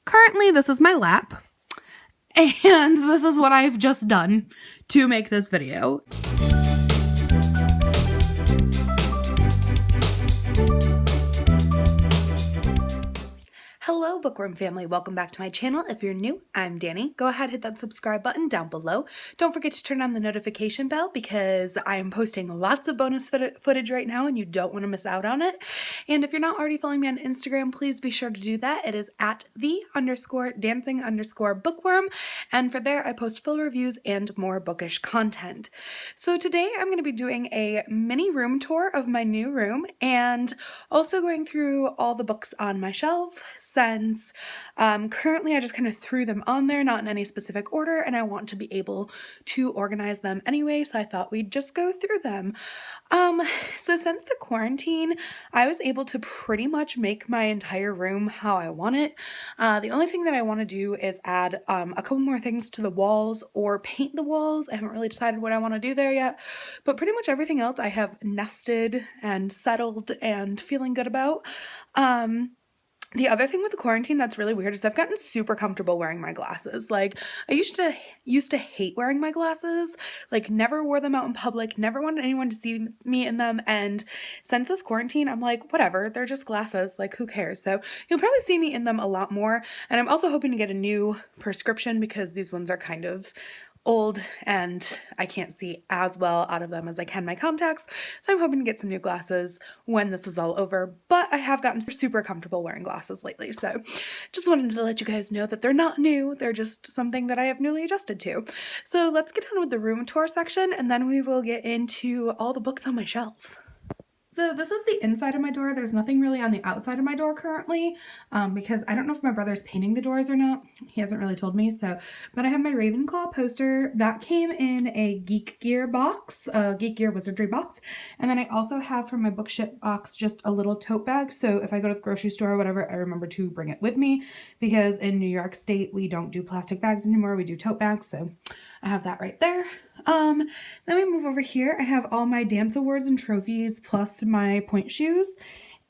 Currently, this is my lap, and this is what I've just done to make this video. Hello Bookworm family, welcome back to my channel. If you're new, I'm Danny. Go ahead, hit that subscribe button down below. Don't forget to turn on the notification bell because I am posting lots of bonus footage right now and you don't want to miss out on it. And if you're not already following me on Instagram, please be sure to do that. It is at @the_dancing_bookworm, and for there I post full reviews and more bookish content. So today I'm going to be doing a mini room tour of my new room and also going through all the books on my shelf, since currently I just kind of threw them on there, not in any specific order, and I want to be able to organize them anyway, so I thought we'd just go through them. So since the quarantine, I was able to pretty much make my entire room how I want it. The only thing that I want to do is add a couple more things to the walls or paint the walls. I haven't really decided what I want to do there yet, but pretty much everything else I have nested and settled and feeling good about. The other thing with the quarantine that's really weird is I've gotten super comfortable wearing my glasses. Like, I used to hate wearing my glasses, like never wore them out in public, never wanted anyone to see me in them, and since this quarantine, I'm like, whatever, they're just glasses, like who cares? So you'll probably see me in them a lot more, and I'm also hoping to get a new prescription because these ones are kind of old and I can't see as well out of them as I can my contacts, so I'm hoping to get some new glasses when this is all over, but I have gotten super comfortable wearing glasses lately, so just wanted to let you guys know that they're not new, they're just something that I have newly adjusted to. So let's get on with the room tour section and then we will get into all the books on my shelf. So this is the inside of my door. There's nothing really on the outside of my door currently because I don't know if my brother's painting the doors or not. He hasn't really told me, so. But I have my Ravenclaw poster. That came in a Geek Gear box, a Geek Gear Wizardry box. And then I also have from my bookship box just a little tote bag. So if I go to the grocery store or whatever, I remember to bring it with me because in New York State, we don't do plastic bags anymore. We do tote bags, so I have that right there. Then we move over here. I have all my dance awards and trophies plus my point shoes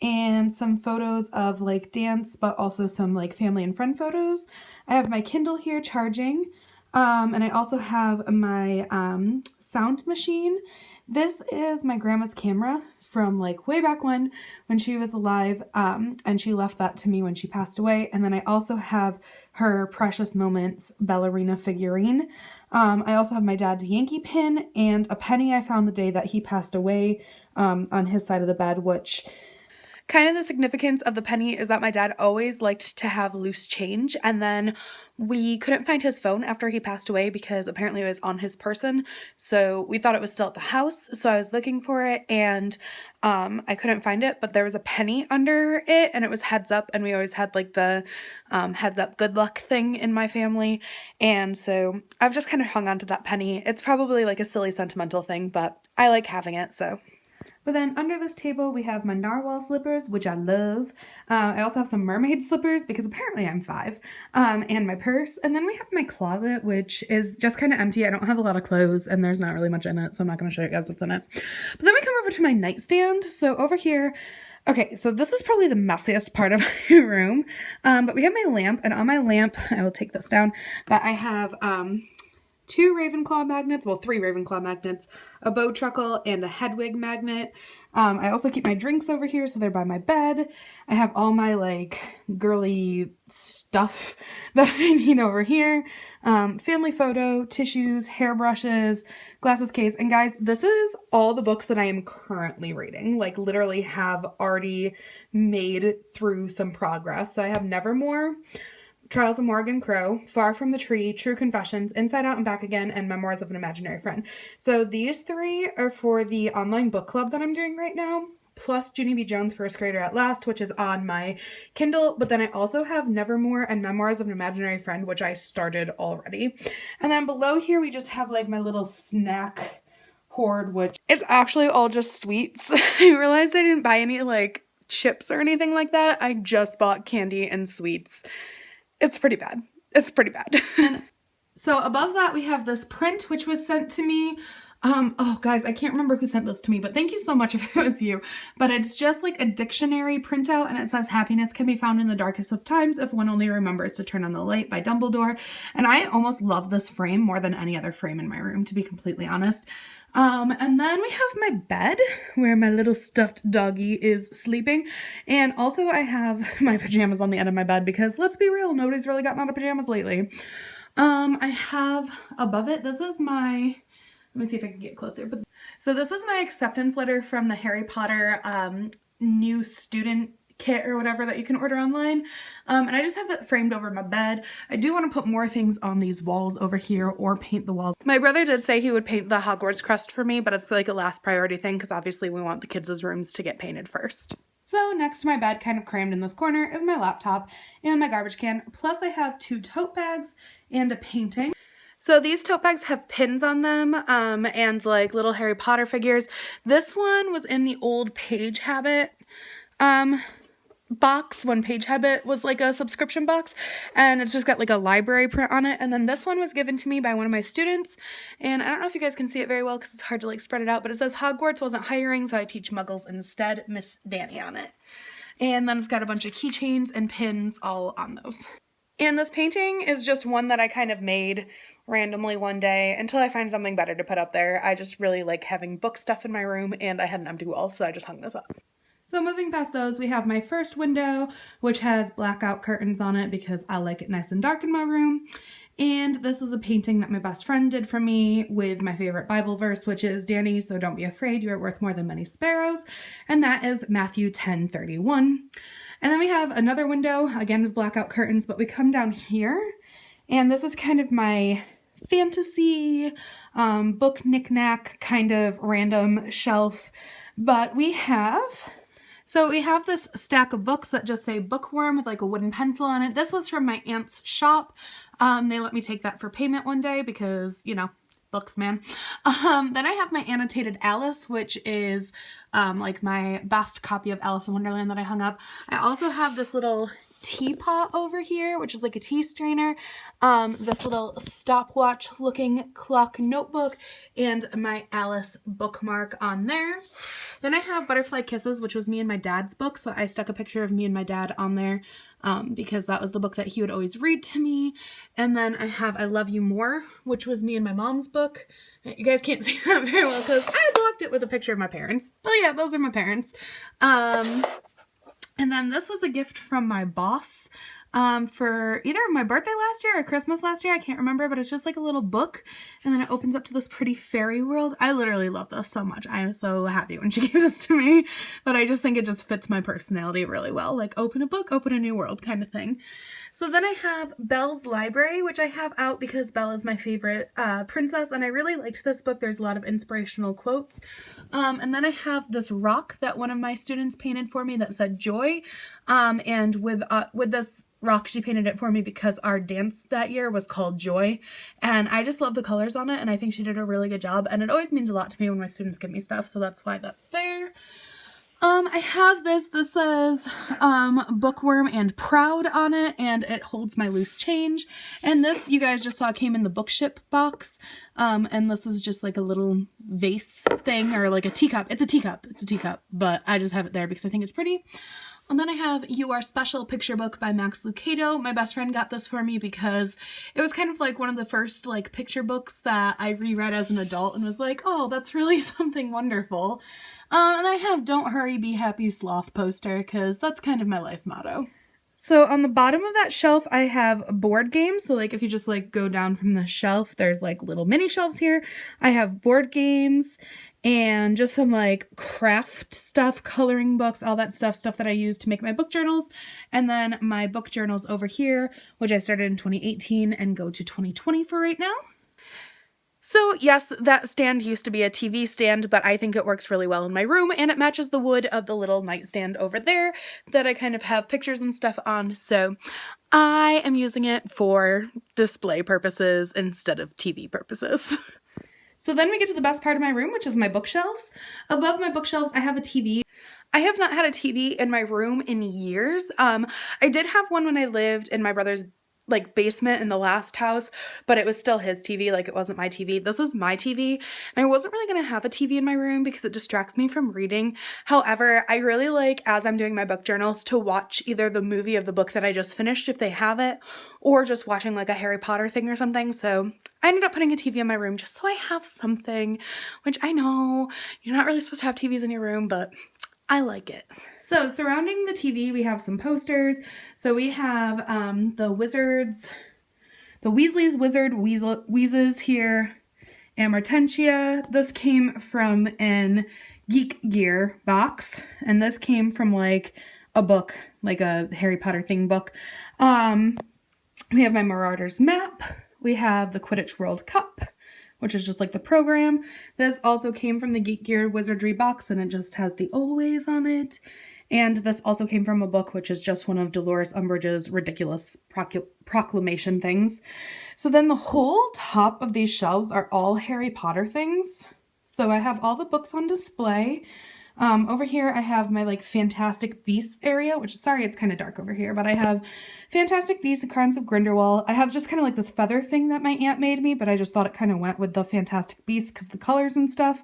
and some photos of like dance, but also some like family and friend photos. I have my Kindle here charging. And I also have my sound machine. This is my grandma's camera from like way back when she was alive, and she left that to me when she passed away. And then I also have her Precious Moments ballerina figurine. I also have my dad's Yankee pin and a penny I found the day that he passed away on his side of the bed, which kind of the significance of the penny is that my dad always liked to have loose change, and then we couldn't find his phone after he passed away because apparently it was on his person, so we thought it was still at the house, so I was looking for it and I couldn't find it, but there was a penny under it and it was heads up, and we always had like the heads up good luck thing in my family, and so I've just kind of hung on to that penny. It's probably like a silly sentimental thing, but I like having it, so. But then under this table, we have my narwhal slippers, which I love. I also have some mermaid slippers because apparently I'm 5, and my purse. And then we have my closet, which is just kind of empty. I don't have a lot of clothes and there's not really much in it, so I'm not going to show you guys what's in it. But then we come over to my nightstand. So over here, okay, so this is probably the messiest part of my room, but we have my lamp, and on my lamp, I will take this down, but I have 2 Ravenclaw magnets, well 3 Ravenclaw magnets, a bow truckle, and a Hedwig magnet. I also keep my drinks over here so they're by my bed. I have all my like girly stuff that I need over here. Family photo, tissues, hairbrushes, glasses case, and guys, this is all the books that I am currently reading, like literally have already made through some progress. So I have Nevermore, Trials of Morgan Crow, Far from the Tree, True Confessions, Inside Out and Back Again, and Memoirs of an Imaginary Friend. So these 3 are for the online book club that I'm doing right now, plus Ginny B. Jones' First Grader at Last, which is on my Kindle, but then I also have Nevermore and Memoirs of an Imaginary Friend, which I started already. And then below here we just have like my little snack hoard, which it's actually all just sweets. I realized I didn't buy any like chips or anything like that. I just bought candy and sweets. It's pretty bad. It's pretty bad. So above that we have this print which was sent to me Oh guys, I can't remember who sent this to me, but thank you so much if it was you. But it's just like a dictionary printout, and it says happiness can be found in the darkest of times if one only remembers to turn on the light by Dumbledore. And I almost love this frame more than any other frame in my room, to be completely honest. And then we have my bed where my little stuffed doggy is sleeping. And also I have my pajamas on the end of my bed because let's be real, nobody's really gotten out of pajamas lately. I have above it, this is my, let me see if I can get closer. But so this is my acceptance letter from the Harry Potter new student kit or whatever that you can order online. And I just have that framed over my bed. I do want to put more things on these walls over here or paint the walls. My brother did say he would paint the Hogwarts crest for me, but it's like a last priority thing because obviously we want the kids' rooms to get painted first. So next to my bed, kind of crammed in this corner, is my laptop and my garbage can. Plus I have 2 tote bags and a painting. So these tote bags have pins on them and like little Harry Potter figures. This one was in the old Page Habit box when Page Habit was like a subscription box, and it's just got like a library print on it. And then this one was given to me by one of my students, and I don't know if you guys can see it very well because it's hard to like spread it out, but it says Hogwarts wasn't hiring, so I teach muggles instead, Miss Danny on it. And then it's got a bunch of keychains and pins all on those. And this painting is just one that I kind of made randomly one day until I find something better to put up there. I just really like having book stuff in my room, and I had an empty wall, so I just hung this up. So moving past those, we have my first window, which has blackout curtains on it because I like it nice and dark in my room. And this is a painting that my best friend did for me with my favorite Bible verse, which is, Danny, so don't be afraid, you are worth more than many sparrows. And that is Matthew 10:31. And then we have another window, again with blackout curtains, but we come down here, and this is kind of my fantasy book knickknack kind of random shelf. But we have this stack of books that just say Bookworm with like a wooden pencil on it. This was from my aunt's shop. They let me take that for payment one day because, you know, books, man. Then I have my annotated Alice, which is like my best copy of Alice in Wonderland that I hung up. I also have this little teapot over here, which is like a tea strainer, this little stopwatch looking clock notebook, and my Alice bookmark on there. Then I have Butterfly Kisses, which was me and my dad's book, so I stuck a picture of me and my dad on there because that was the book that he would always read to me. And then I have I Love You More, which was me and my mom's book. You guys can't see that very well because I blocked it with a picture of my parents. But yeah, those are my parents. And then this was a gift from my boss for either my birthday last year or Christmas last year. I can't remember, but it's just like a little book. And then it opens up to this pretty fairy world. I literally love this so much. I am so happy when she gave this to me. But I just think it just fits my personality really well. Like open a book, open a new world kind of thing. So then I have Belle's Library, which I have out because Belle is my favorite princess. And I really liked this book. There's a lot of inspirational quotes. And then I have this rock that one of my students painted for me that said joy. And with this rock, she painted it for me because our dance that year was called Joy. And I just love the colors on it. And I think she did a really good job. And it always means a lot to me when my students give me stuff. So that's why that's there. I have this says, Bookworm and Proud on it, and it holds my loose change. And this, you guys just saw, came in the bookship box. And this is just like a little vase thing, or like a teacup. It's a teacup, but I just have it there because I think it's pretty. And then I have You Are Special picture book by Max Lucado. My best friend got this for me because it was kind of like one of the first like picture books that I reread as an adult and was like, oh, that's really something wonderful. And I have Don't Hurry, Be Happy Sloth poster because that's kind of my life motto. So on the bottom of that shelf, I have board games. So like if you just like go down from the shelf, there's like little mini shelves here. I have board games and just some like craft stuff, coloring books, all that stuff that I use to make my book journals. And then my book journals over here, which I started in 2018 and go to 2020 for right now. So yes, that stand used to be a TV stand, but I think it works really well in my room, and it matches the wood of the little nightstand over there that I kind of have pictures and stuff on, so I am using it for display purposes instead of TV purposes. So then we get to the best part of my room, which is my bookshelves. Above my bookshelves, I have a TV. I have not had a TV in my room in years. I did have one when I lived in my brother's like basement in the last house, but it was still his TV, like it wasn't my TV. This is my TV, and I wasn't really gonna have a TV in my room because it distracts me from reading. However, I really like, as I'm doing my book journals, to watch either the movie of the book that I just finished if they have it, or just watching like a Harry Potter thing or something. So I ended up putting a TV in my room just so I have something, which I know you're not really supposed to have TVs in your room, but I like it. So surrounding the TV, we have some posters. So we have the Weasley's Wizard Wheezes here, Amortentia. This came from an Geek Gear box, and this came from like a book, like a Harry Potter thing book. We have my Marauders map. We have the Quidditch World Cup, which is just like the program. This also came from the Geek Gear Wizardry box, and it just has the always on it. And this also came from a book, which is just one of Dolores Umbridge's ridiculous proclamation things. So then the whole top of these shelves are all Harry Potter things. So I have all the books on display. Over here I have my like Fantastic Beasts area, which, sorry, it's kind of dark over here, but I have Fantastic Beasts and Crimes of Grindelwald. I have just kind of like this feather thing that my aunt made me, but I just thought it kind of went with the Fantastic Beasts because the colors and stuff.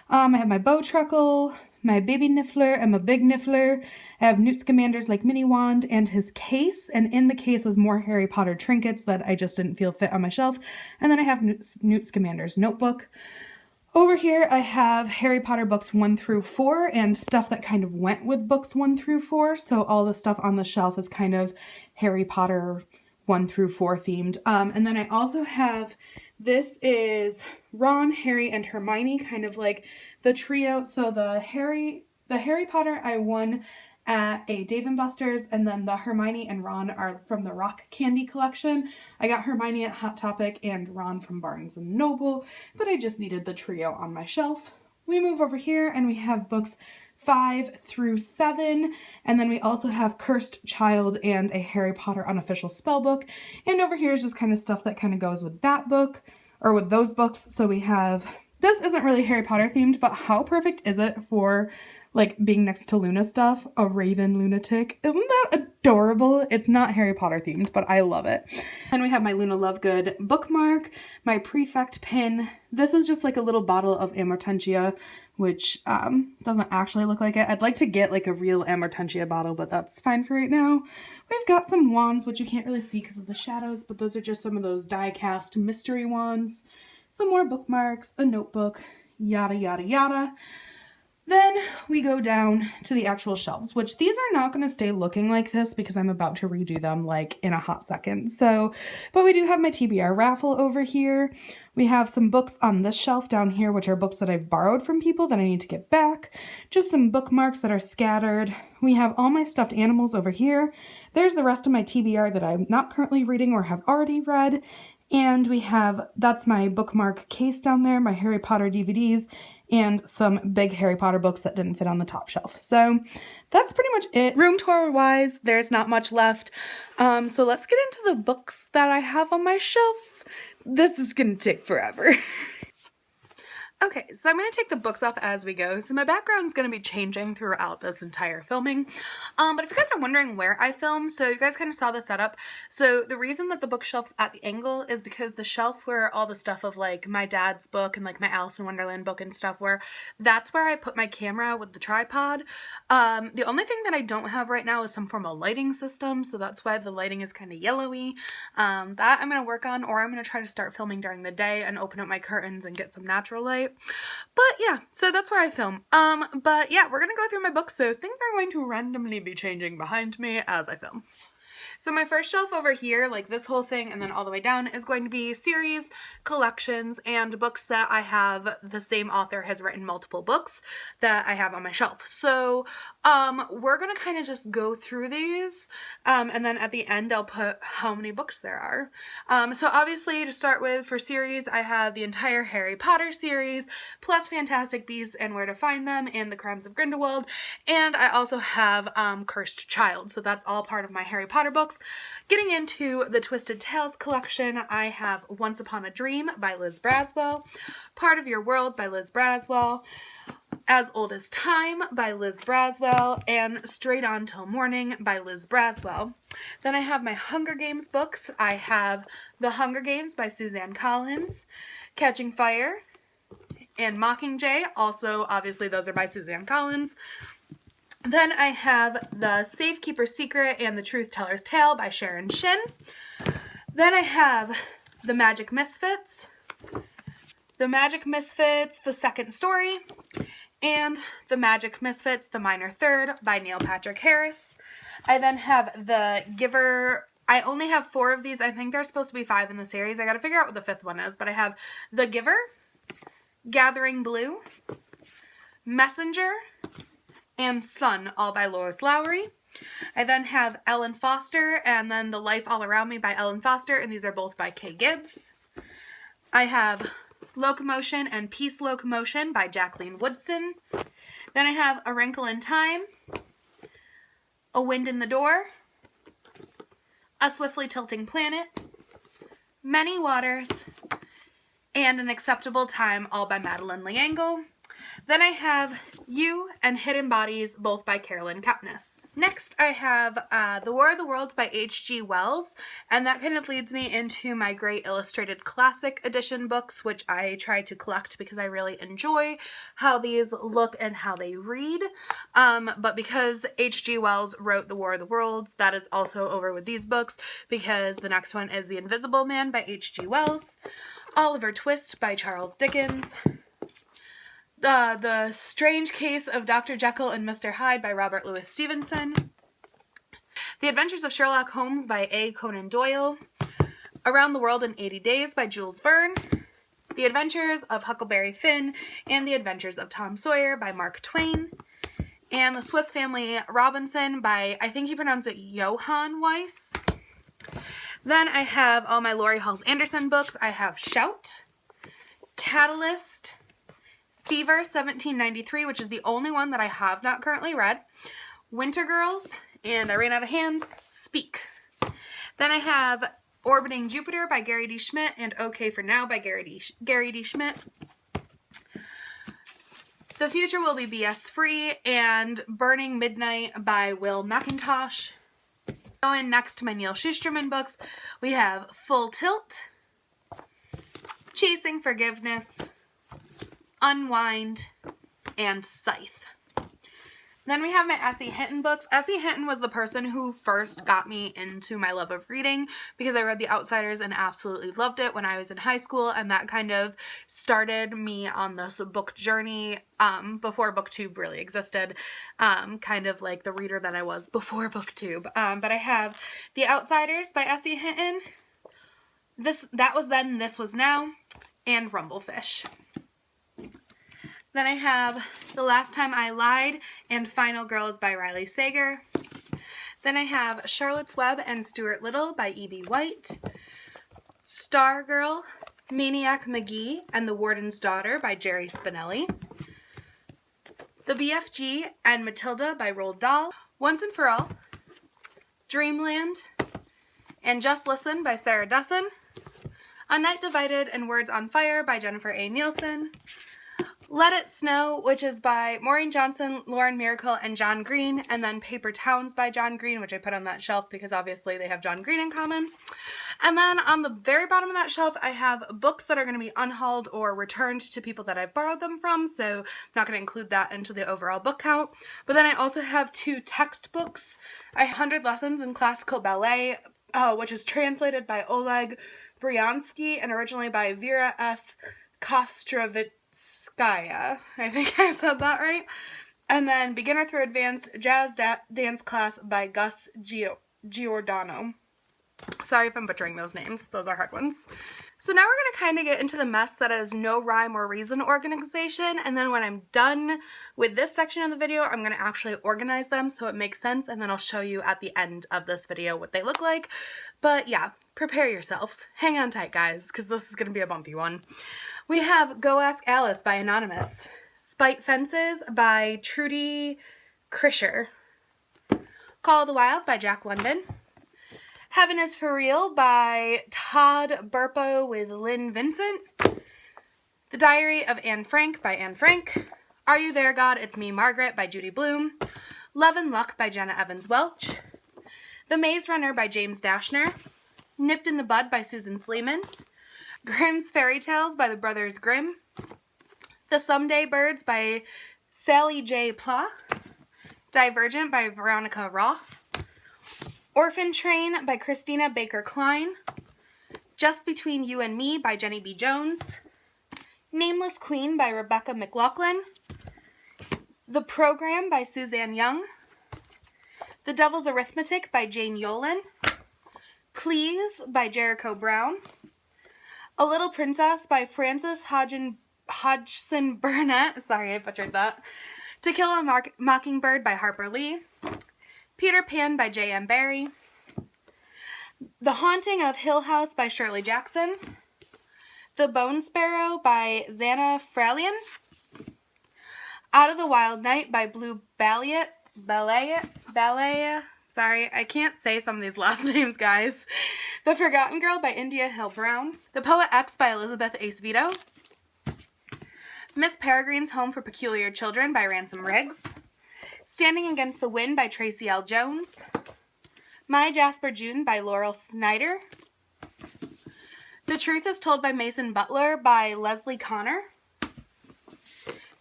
I have my Bowtruckle, my Baby Niffler, and my Big Niffler. I have Newt Scamander's like mini wand and his case, and in the case is more Harry Potter trinkets that I just didn't feel fit on my shelf. And then I have Newt Scamander's notebook. Over here I have Harry Potter books 1 through 4 and stuff that kind of went with books 1 through 4. So all the stuff on the shelf is kind of Harry Potter 1 through 4 themed. And then I also have, this is Ron, Harry, and Hermione, kind of like the trio. So the Harry Potter I won at a Dave & Buster's, and then the Hermione and Ron are from the Rock Candy collection. I got Hermione at Hot Topic and Ron from Barnes & Noble, but I just needed the trio on my shelf. We move over here and we have books 5 through 7, and then we also have Cursed Child and a Harry Potter unofficial spell book. And over here is just kind of stuff that kind of goes with that book, or with those books. So we have, this isn't really Harry Potter themed, but how perfect is it for like being next to Luna stuff? A raven lunatic. Isn't that adorable? It's not Harry Potter themed, but I love it. And we have my Luna Lovegood bookmark, my Prefect pin. This is just like a little bottle of Amortentia, which doesn't actually look like it. I'd like to get like a real Amortentia bottle, but that's fine for right now. We've got some wands, which you can't really see because of the shadows, but those are just some of those die-cast mystery wands. Some more bookmarks, a notebook, yada, yada, yada. Then we go down to the actual shelves, which these are not going to stay looking like this because I'm about to redo them like in a hot second. So, but we do have my TBR raffle over here. We have some books on this shelf down here, which are books that I've borrowed from people that I need to get back. Just some bookmarks that are scattered. We have all my stuffed animals over here. There's the rest of my TBR that I'm not currently reading or have already read. And we have, that's my bookmark case down there, my Harry Potter DVDs, and some big Harry Potter books that didn't fit on the top shelf. So that's pretty much it. Room tour wise, there's not much left. So let's get into the books that I have on my shelf. This is gonna take forever. Okay, so I'm going to take the books off as we go. So my background is going to be changing throughout this entire filming. But if you guys are wondering where I film, so you guys kind of saw the setup. So the reason that the bookshelf's at the angle is because the shelf where all the stuff of like my dad's book and like my Alice in Wonderland book and stuff were, that's where I put my camera with the tripod. The only thing that I don't have right now is some form of lighting system. So that's why the lighting is kind of yellowy. That I'm going to work on, or I'm going to try to start filming during the day and open up my curtains and get some natural light. But yeah, so that's where I film. But yeah, we're gonna go through my books, so things are going to randomly be changing behind me as I film. So my first shelf over here, like this whole thing and then all the way down, is going to be series, collections, and books that I have the same author has written multiple books that I have on my shelf. So we're gonna kind of just go through these, and then at the end I'll put how many books there are. So obviously, to start with, for series, I have the entire Harry Potter series, plus Fantastic Beasts and Where to Find Them, and The Crimes of Grindelwald, and I also have Cursed Child, so that's all part of my Harry Potter books. Getting into the Twisted Tales collection, I have Once Upon a Dream by Liz Braswell, Part of Your World by Liz Braswell, As Old as Time by Liz Braswell, and Straight On Till Morning by Liz Braswell. Then I have my Hunger Games books. I have The Hunger Games by Suzanne Collins, Catching Fire, and Mockingjay. Also, obviously, those are by Suzanne Collins. Then I have The Safekeeper's Secret and The Truth Teller's Tale by Sharon Shin. Then I have The Magic Misfits, The Second Story, and The Magic Misfits, The Minor Third by Neil Patrick Harris. I then have The Giver. I only have 4 of these. I think there's supposed to be 5 in the series. I gotta figure out what the 5th one is, but I have The Giver, Gathering Blue, Messenger, and Sun, all by Lois Lowry. I then have Ellen Foster and then The Life All Around Me by Ellen Foster, and these are both by Kay Gibbs. I have Locomotion and Peace Locomotion by Jacqueline Woodston. Then I have A Wrinkle in Time, A Wind in the Door, A Swiftly Tilting Planet, Many Waters, and An Acceptable Time, all by Madeleine L'Engle. Then I have You and Hidden Bodies, both by Carolyn Kepnes. Next, I have The War of the Worlds by H.G. Wells, and that kind of leads me into my Great Illustrated Classic Edition books, which I try to collect because I really enjoy how these look and how they read. But because H.G. Wells wrote The War of the Worlds, that is also over with these books, because the next one is The Invisible Man by H.G. Wells, Oliver Twist by Charles Dickens, The Strange Case of Dr. Jekyll and Mr. Hyde by Robert Louis Stevenson, The Adventures of Sherlock Holmes by A. Conan Doyle, Around the World in 80 Days by Jules Verne, The Adventures of Huckleberry Finn and The Adventures of Tom Sawyer by Mark Twain, and The Swiss Family Robinson by, I think you pronounce it Johann Weiss. Then I have all my Laurie Halse Anderson books. I have Shout, Catalyst, Fever 1793, which is the only one that I have not currently read, Winter Girls, and I ran out of hands, Speak. Then I have Orbiting Jupiter by Gary D. Schmidt and OK for Now by Gary D. Schmidt. The Future Will Be BS Free and Burning Midnight by Will McIntosh. Going next to my Neil Shusterman books, we have Full Tilt, Chasing Forgiveness, Unwind, and Scythe. Then we have my Essie Hinton books. Essie Hinton was the person who first got me into my love of reading because I read The Outsiders and absolutely loved it when I was in high school, and that kind of started me on this book journey before BookTube really existed, kind of like the reader that I was before BookTube. But I have The Outsiders by Essie Hinton, That Was Then, This Was Now, and Rumblefish. Then I have The Last Time I Lied and Final Girls by Riley Sager. Then I have Charlotte's Web and Stuart Little by E.B. White. Stargirl, Maniac McGee and the Warden's Daughter by Jerry Spinelli. The BFG and Matilda by Roald Dahl. Once and for All, Dreamland, and Just Listen by Sarah Dessen. A Night Divided and Words on Fire by Jennifer A. Nielsen. Let It Snow, which is by Maureen Johnson, Lauren Miracle, and John Green, and then Paper Towns by John Green, which I put on that shelf because obviously they have John Green in common. And then on the very bottom of that shelf, I have books that are going to be unhauled or returned to people that I've borrowed them from, so I'm not going to include that into the overall book count. But then I also have 2 textbooks. I have 100 Lessons in Classical Ballet, which is translated by Oleg Bryansky and originally by Vera S. Kostrovitskaya. I think I said that right. And then Beginner Through Advanced Jazz Dance Class by Gus Giordano. Sorry if I'm butchering those names. Those are hard ones. So now we're going to kind of get into the mess that is no rhyme or reason organization. And then when I'm done with this section of the video, I'm going to actually organize them so it makes sense. And then I'll show you at the end of this video what they look like. But yeah, prepare yourselves. Hang on tight, guys, because this is going to be a bumpy one. We have Go Ask Alice by Anonymous. Spite Fences by Trudy Krischer. Call of the Wild by Jack London. Heaven is for Real by Todd Burpo with Lynn Vincent. The Diary of Anne Frank by Anne Frank. Are You There, God? It's Me, Margaret by Judy Blume. Love and Luck by Jenna Evans Welch. The Maze Runner by James Dashner, Nipped in the Bud by Susan Sleeman, Grimm's Fairy Tales by the Brothers Grimm, The Someday Birds by Sally J. Pla, Divergent by Veronica Roth, Orphan Train by Christina Baker Klein, Just Between You and Me by Jenny B. Jones, Nameless Queen by Rebecca McLaughlin, The Program by Suzanne Young, The Devil's Arithmetic by Jane Yolen, Please by Jericho Brown, A Little Princess by Frances Hodgson Burnett, sorry I butchered that, To Kill a Mockingbird by Harper Lee, Peter Pan by J.M. Barrie, The Haunting of Hill House by Shirley Jackson, The Bone Sparrow by Xana Fralian, Out of the Wild Night by Blue Ballet, sorry, I can't say some of these last names, guys. The Forgotten Girl by India Hill Brown, The Poet X by Elizabeth Acevedo, Miss Peregrine's Home for Peculiar Children by Ransom Riggs, Standing Against the Wind by Tracy L. Jones, My Jasper June by Laurel Snyder, The Truth is Told by Mason Butler by Leslie Connor,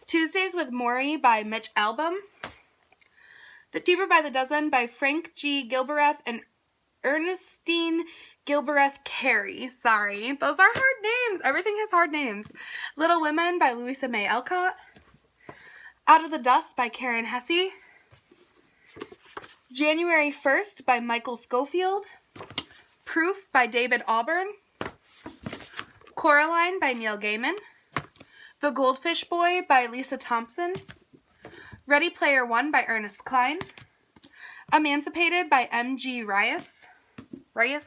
Tuesdays with Maury by Mitch Albom, The Deeper by the Dozen by Frank G. Gilbereth and Ernestine Gilbereth Carey. Sorry, those are hard names. Everything has hard names. Little Women by Louisa May Alcott, Out of the Dust by Karen Hesse, January 1st by Michael Schofield, Proof by David Auburn, Coraline by Neil Gaiman, The Goldfish Boy by Lisa Thompson, Ready Player One by Ernest Cline, Emancipated by M.G. Rice, A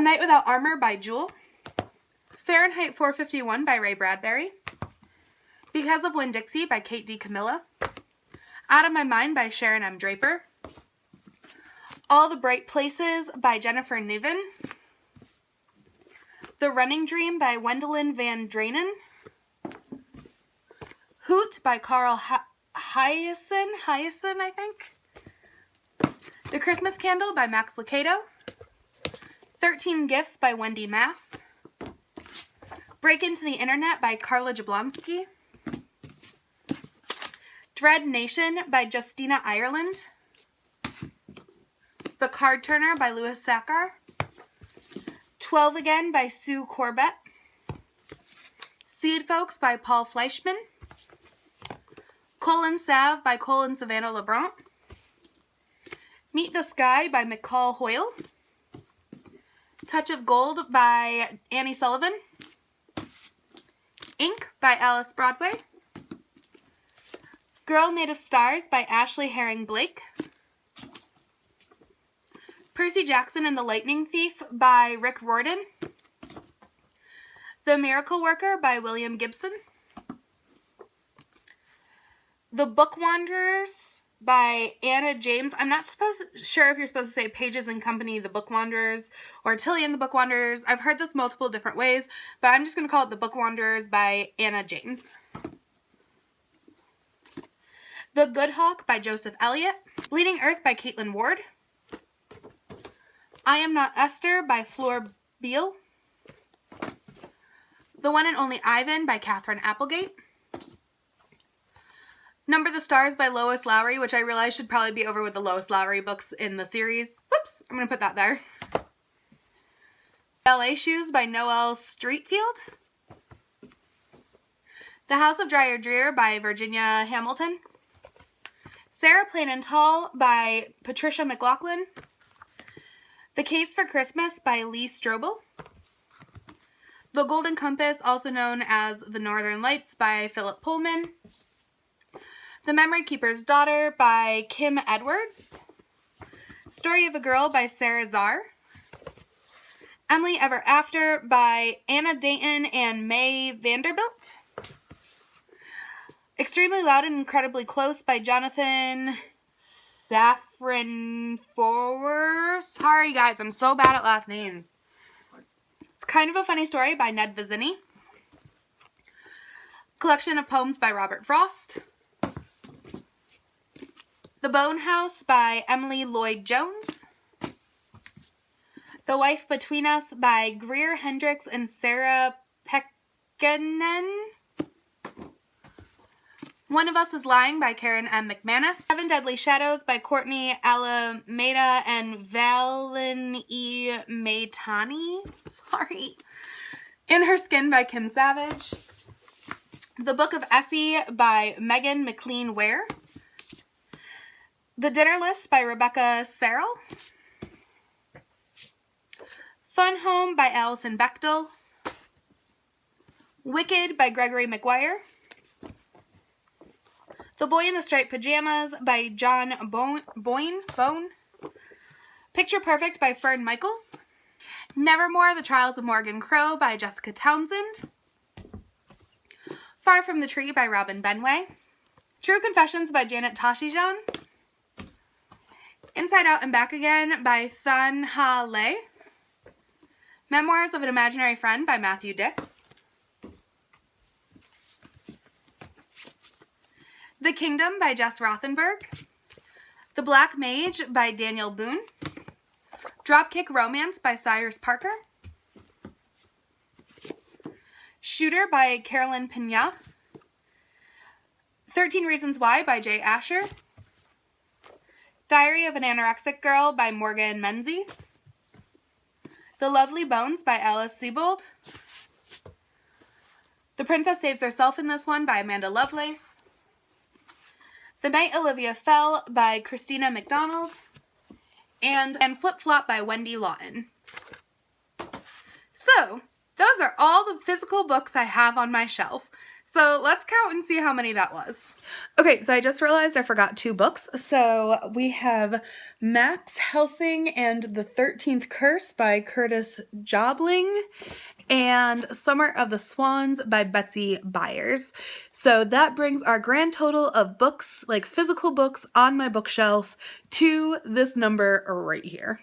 Night Without Armor by Jewel, Fahrenheit 451 by Ray Bradbury, Because of Winn-Dixie by Kate D. Camilla, Out of My Mind by Sharon M. Draper, All the Bright Places by Jennifer Niven, The Running Dream by Wendelin Van Dranen, Hoot by Carl Hyacin, I think, The Christmas Candle by Max Lucado, 13 Gifts by Wendy Mass, Break Into the Internet by Carla Jablonski, Dread Nation by Justina Ireland, The Card Turner by Louis Sachar, 12 Again by Sue Corbett, Seed Folks by Paul Fleischman, Colin Salve by Colin Savannah Lebrant, Meet the Sky by McCall Hoyle, Touch of Gold by Annie Sullivan, Ink by Alice Broadway, Girl Made of Stars by Ashley Herring Blake, Percy Jackson and the Lightning Thief by Rick Riordan, The Miracle Worker by William Gibson, The Book Wanderers by Anna James. I'm not sure if you're supposed to say Pages and Company, The Book Wanderers, or Tilly and the Book Wanderers. I've heard this multiple different ways, but I'm just going to call it The Book Wanderers by Anna James. The Good Hawk by Joseph Elliott, Bleeding Earth by Caitlin Ward, I Am Not Esther by Fleur Beale, The One and Only Ivan by Catherine Applegate, Number the Stars by Lois Lowry, which I realize should probably be over with the Lois Lowry books in the series. Whoops, I'm going to put that there. Ballet Shoes by Noelle Streatfeild, The House of Dry or Drear by Virginia Hamilton, Sarah Plain and Tall by Patricia McLaughlin, The Case for Christmas by Lee Strobel, The Golden Compass, also known as The Northern Lights by Philip Pullman, The Memory Keeper's Daughter by Kim Edwards, Story of a Girl by Sarah Zarr, Emily Ever After by Anna Dayton and May Vanderbilt, Extremely Loud and Incredibly Close by Jonathan Safran Foer. Sorry guys, I'm so bad at last names. It's Kind of a Funny Story by Ned Vizzini, Collection of Poems by Robert Frost, The Bone House by Emily Lloyd Jones. The Wife Between Us by Greer Hendricks and Sarah Pekkanen. One of Us is Lying by Karen M. McManus. Seven Deadly Shadows by Courtney Alameda and Valen E. Maitani. Sorry. In Her Skin by Kim Savage. The Book of Essie by Megan McLean Ware. The Dinner List by Rebecca Serrell. Fun Home by Alison Bechtel. Wicked by Gregory McGuire. The Boy in the Striped Pajamas by John Bone. Picture Perfect by Fern Michaels. Nevermore, The Trials of Morgan Crow by Jessica Townsend. Far from the Tree by Robin Benway. True Confessions by Janet Tashijan. Inside Out and Back Again by Than Ha Le. Memoirs of an Imaginary Friend by Matthew Dix. The Kingdom by Jess Rothenberg. The Black Mage by Daniel Boone. Dropkick Romance by Cyrus Parker. Shooter by Carolyn Pena. 13 Reasons Why by Jay Asher. Diary of an Anorexic Girl by Morgan Menzie. The Lovely Bones by Alice Sebold. The Princess Saves Herself in This One by Amanda Lovelace. The Night Olivia Fell by Christina McDonald. And Flip Flop by Wendy Lawton. So, those are all the physical books I have on my shelf. So let's count and see how many that was. Okay, so I just realized I forgot 2 books. So we have Max Helsing and the 13th Curse by Curtis Jobling and Summer of the Swans by Betsy Byers. So that brings our grand total of books, like physical books on my bookshelf, to this number right here.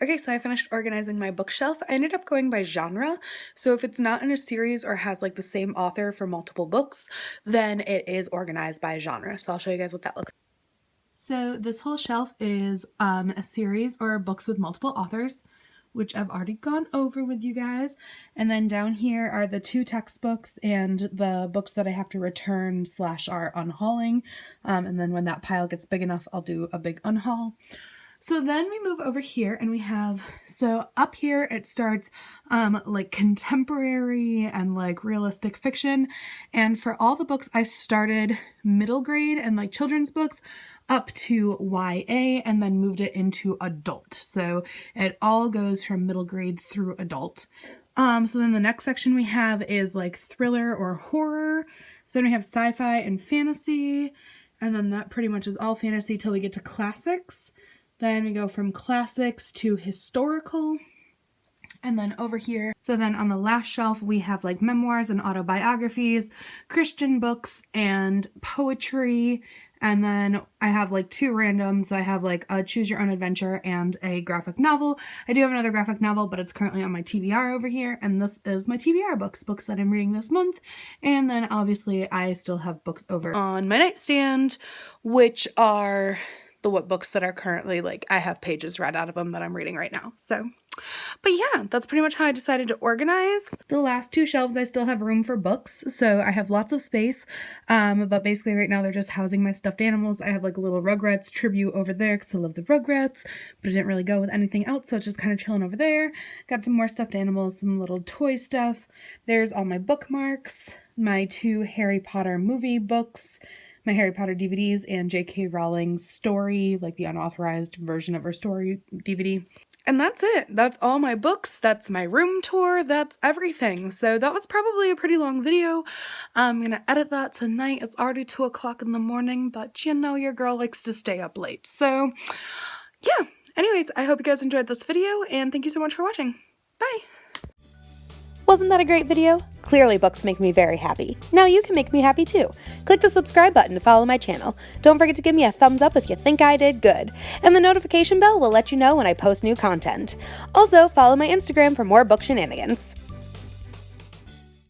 Okay, so I finished organizing my bookshelf. I ended up going by genre. So if it's not in a series or has like the same author for multiple books, then it is organized by genre. So I'll show you guys what that looks like. So this whole shelf is a series or books with multiple authors, which I've already gone over with you guys. And then down here are the 2 textbooks and the books that I have to return / are unhauling. And then when that pile gets big enough, I'll do a big unhaul. So then we move over here and we have, so up here it starts like contemporary and like realistic fiction. And for all the books I started middle grade and like children's books up to YA and then moved it into adult. So it all goes from middle grade through adult. So then the next section we have is like thriller or horror. So then we have sci-fi and fantasy. And then that pretty much is all fantasy till we get to classics. Then we go from classics to historical. And then over here, so then on the last shelf, we have like memoirs and autobiographies, Christian books and poetry. And then I have like 2 randoms. I have like a Choose Your Own Adventure and a graphic novel. I do have another graphic novel, but it's currently on my TBR over here. And this is my TBR books that I'm reading this month. And then obviously I still have books over on my nightstand, which are the books that are currently like, I have pages read out of them that I'm reading right now. So, but yeah, that's pretty much how I decided to organize. The last 2 shelves, I still have room for books. So I have lots of space. But basically right now they're just housing my stuffed animals. I have like a little Rugrats tribute over there because I love the Rugrats, but it didn't really go with anything else. So it's just kind of chilling over there. Got some more stuffed animals, some little toy stuff. There's all my bookmarks, my 2 Harry Potter movie books, my Harry Potter DVDs, and J.K. Rowling's story, like the unauthorized version of her story DVD. And that's it. That's all my books. That's my room tour. That's everything. So that was probably a pretty long video. I'm going to edit that tonight. It's already 2 o'clock in the morning, but you know your girl likes to stay up late. So yeah. Anyways, I hope you guys enjoyed this video, and thank you so much for watching. Bye. Wasn't that a great video? Clearly books make me very happy. Now you can make me happy too. Click the subscribe button to follow my channel. Don't forget to give me a thumbs up if you think I did good. And the notification bell will let you know when I post new content. Also, follow my Instagram for more book shenanigans.